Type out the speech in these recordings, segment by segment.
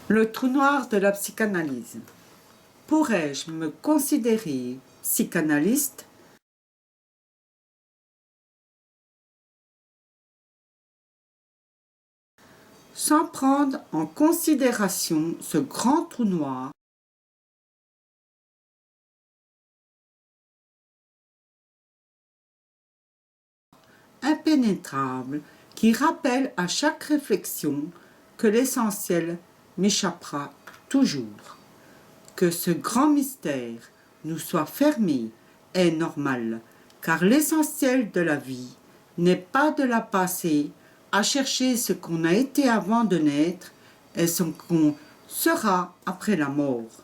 Le trou noir de la psychanalyse. Pourrais-je me considérer psychanalyste sans prendre en considération ce grand trou noir impénétrable qui rappelle à chaque réflexion que l'essentiel m'échappera toujours. Que ce grand mystère nous soit fermé est normal, car l'essentiel de la vie n'est pas de la passer à chercher ce qu'on a été avant de naître et ce qu'on sera après la mort.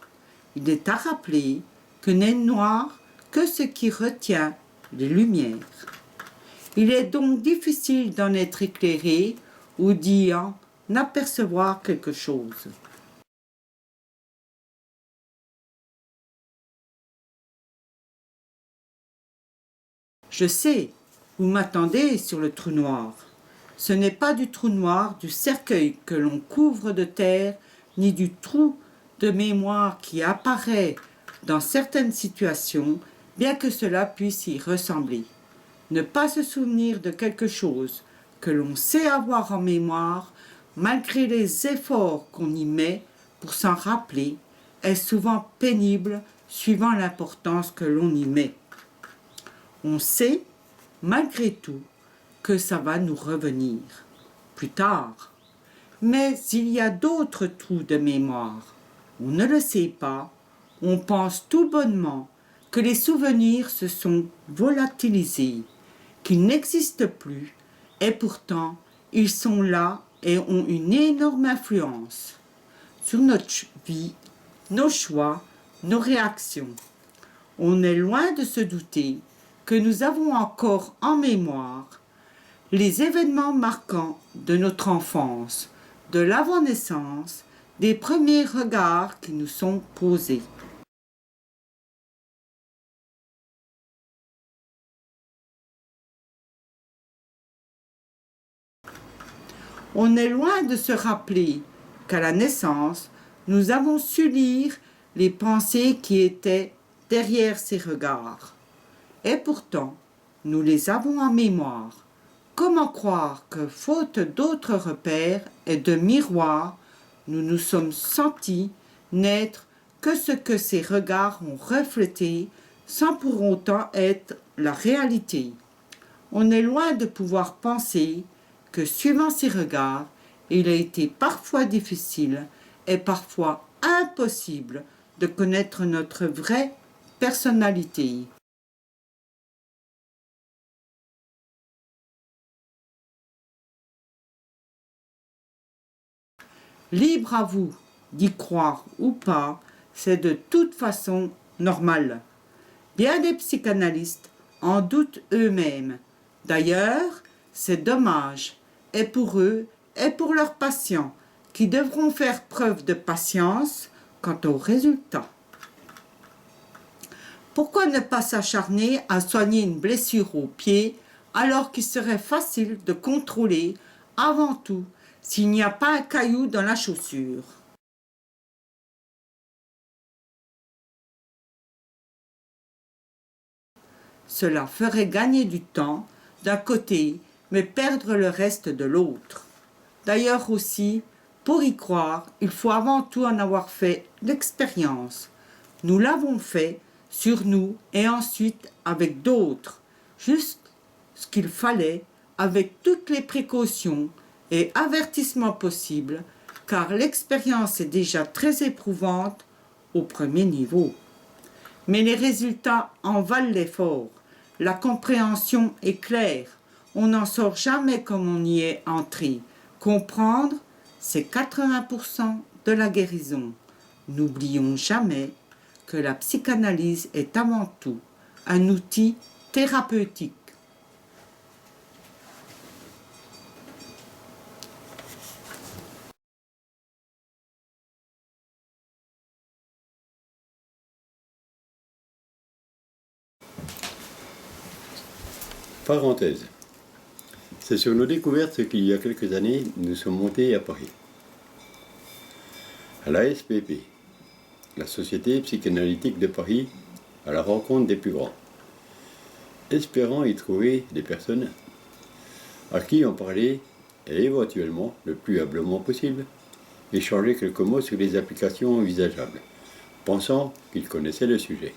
Il est à rappeler que n'est noir que ce qui retient les lumières. Il est donc difficile d'en être éclairé ou d'y en apercevoir quelque chose. Je sais, vous m'attendez sur le trou noir. Ce n'est pas du trou noir, du cercueil que l'on couvre de terre, ni du trou de mémoire qui apparaît dans certaines situations, bien que cela puisse y ressembler. Ne pas se souvenir de quelque chose que l'on sait avoir en mémoire, malgré les efforts qu'on y met pour s'en rappeler, est souvent pénible suivant l'importance que l'on y met. On sait, malgré tout, que ça va nous revenir plus tard. Mais il y a d'autres trous de mémoire. On ne le sait pas. On pense tout bonnement que les souvenirs se sont volatilisés, qu'ils n'existent plus, et pourtant ils sont là et ont une énorme influence sur notre vie, nos choix, nos réactions. On est loin de se douter que nous avons encore en mémoire les événements marquants de notre enfance, de l'avant-naissance, des premiers regards qui nous sont posés. On est loin de se rappeler qu'à la naissance, nous avons su lire les pensées qui étaient derrière ces regards. Et pourtant, nous les avons en mémoire. Comment croire que, faute d'autres repères et de miroirs, nous nous sommes sentis n'être que ce que ces regards ont reflété, sans pour autant être la réalité. On est loin de pouvoir penser que, suivant ces regards, il a été parfois difficile et parfois impossible de connaître notre vraie personnalité. Libre à vous d'y croire ou pas, c'est de toute façon normal. Bien des psychanalystes en doutent eux-mêmes. D'ailleurs, c'est dommage, et pour eux et pour leurs patients, qui devront faire preuve de patience quant aux résultats. Pourquoi ne pas s'acharner à soigner une blessure au pied alors qu'il serait facile de contrôler avant tout s'il n'y a pas un caillou dans la chaussure? Cela ferait gagner du temps d'un côté, mais perdre le reste de l'autre. D'ailleurs aussi, pour y croire, il faut avant tout en avoir fait l'expérience. Nous l'avons fait sur nous et ensuite avec d'autres, juste ce qu'il fallait, avec toutes les précautions et avertissements possibles, car l'expérience est déjà très éprouvante au premier niveau. Mais les résultats en valent l'effort. La compréhension est claire. On n'en sort jamais comme on y est entré. Comprendre, c'est 80% de la guérison. N'oublions jamais que la psychanalyse est avant tout un outil thérapeutique. Parenthèse. C'est sur nos découvertes qu'il y a quelques années, nous sommes montés à Paris. à la SPP, la Société psychanalytique de Paris, à la rencontre des plus grands, espérant y trouver des personnes à qui en parler et éventuellement, le plus humblement possible, échanger quelques mots sur les applications envisageables, pensant qu'ils connaissaient le sujet.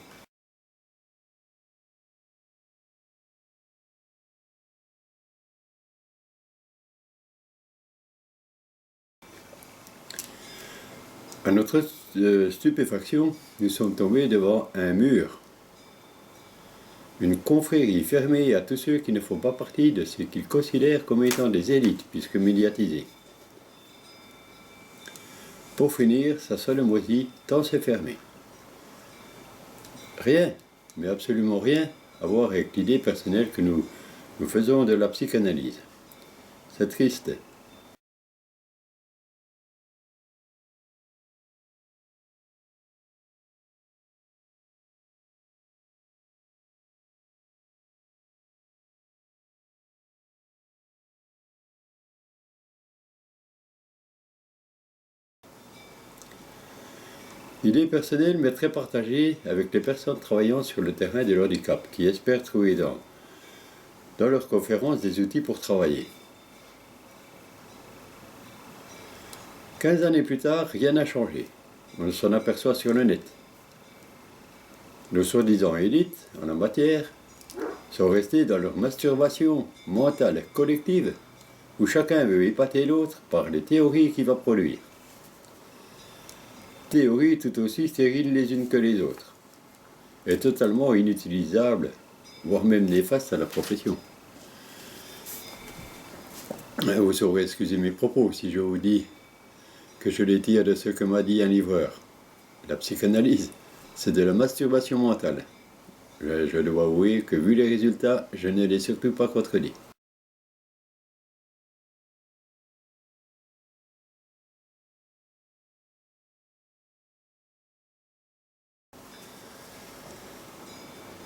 À notre stupéfaction, nous sommes tombés devant un mur, une confrérie fermée à tous ceux qui ne font pas partie de ce qu'ils considèrent comme étant des élites, puisque médiatisées. Pour finir, sa seule moitié tant c'est fermé. Rien, mais absolument rien, à voir avec l'idée personnelle que nous faisons de la psychanalyse. C'est triste. Idée personnelle mais très partagée avec les personnes travaillant sur le terrain de l'handicap qui espèrent trouver dans leurs conférences des outils pour travailler. 15 années plus tard, rien n'a changé. On s'en aperçoit sur le net. Nos soi-disant élites en la matière sont restés dans leur masturbation mentale collective où chacun veut épater l'autre par les théories qu'il va produire. Théories tout aussi stériles les unes que les autres, et totalement inutilisables, voire même néfastes à la profession. Vous saurez excuser mes propos si je vous dis que je les tire de ce que m'a dit un livreur. La psychanalyse, c'est de la masturbation mentale. Je dois avouer que vu les résultats, je ne l'ai surtout pas contredit.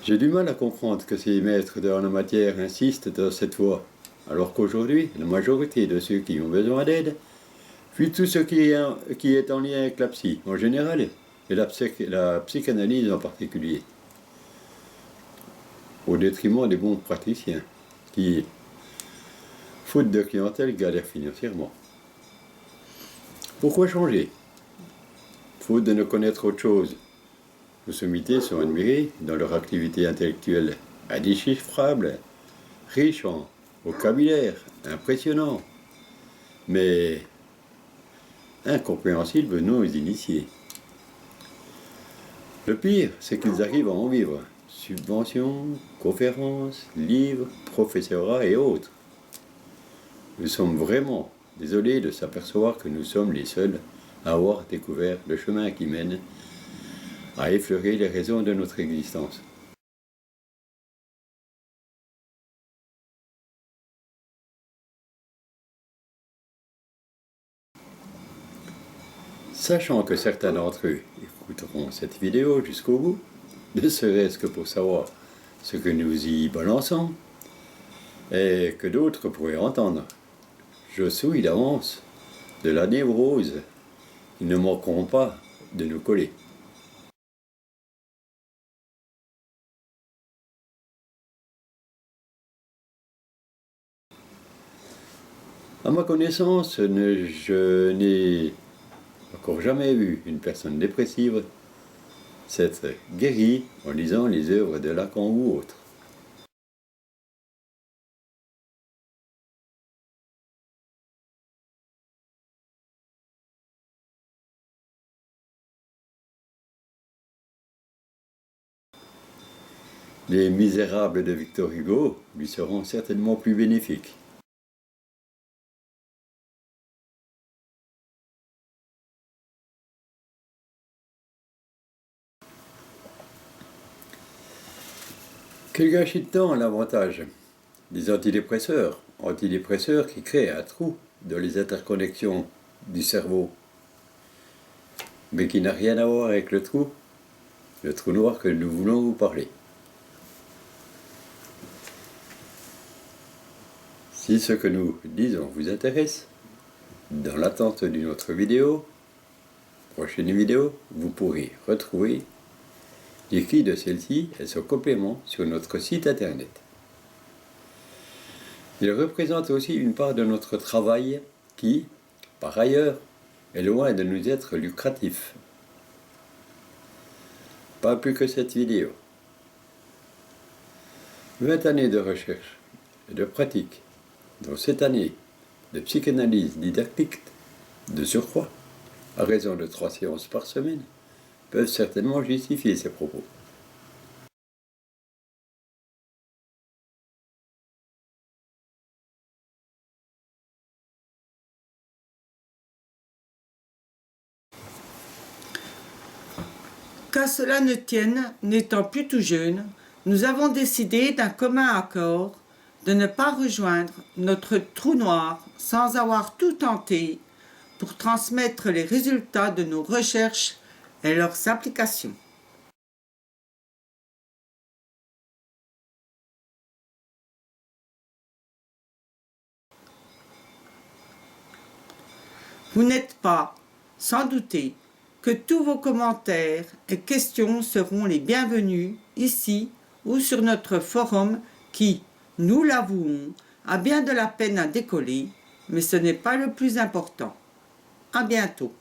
J'ai du mal à comprendre que ces maîtres de la matière insistent dans cette voie, alors qu'aujourd'hui, la majorité de ceux qui ont besoin d'aide fuient tout ce qui est en lien avec la psy en général et la psychanalyse en particulier, au détriment des bons praticiens qui, faute de clientèle, galèrent financièrement. Pourquoi changer? Faute de ne connaître autre chose. Nos sommités sont admirés dans leur activité intellectuelle indéchiffrable, riche en vocabulaire, impressionnant, mais incompréhensible non aux initiés. Le pire, c'est qu'ils arrivent à en vivre. Subventions, conférences, livres, professorats et autres. Nous sommes vraiment désolés de s'apercevoir que nous sommes les seuls à avoir découvert le chemin qui mène à effleurer les raisons de notre existence. Sachant que certains d'entre eux écouteront cette vidéo jusqu'au bout, ne serait-ce que pour savoir ce que nous y balançons, et que d'autres pourraient entendre, je souille d'avance de la névrose. Ils ne manqueront pas de nous coller. À ma connaissance, je n'ai encore jamais vu une personne dépressive s'être guérie en lisant les œuvres de Lacan ou autres. Les Misérables de Victor Hugo lui seront certainement plus bénéfiques. Quel gâchis de temps à l'avantage des antidépresseurs qui créent un trou dans les interconnexions du cerveau, mais qui n'a rien à voir avec le trou noir que nous voulons vous parler. Si ce que nous disons vous intéresse, dans l'attente d'une autre vidéo, prochaine vidéo, vous pourrez retrouver l'écrit de celle-ci et son complément sur notre site internet. Il représente aussi une part de notre travail qui, par ailleurs, est loin de nous être lucratif. Pas plus que cette vidéo. 20 années de recherche et de pratique, dont 7 années de psychanalyse didactique de surcroît, à raison de 3 séances par semaine, peuvent certainement justifier ces propos. Qu'à cela ne tienne, n'étant plus tout jeune, nous avons décidé d'un commun accord de ne pas rejoindre notre trou noir sans avoir tout tenté pour transmettre les résultats de nos recherches et leurs applications. Vous n'êtes pas, sans douter, que tous vos commentaires et questions seront les bienvenus ici ou sur notre forum qui, nous l'avouons, a bien de la peine à décoller, mais ce n'est pas le plus important. À bientôt.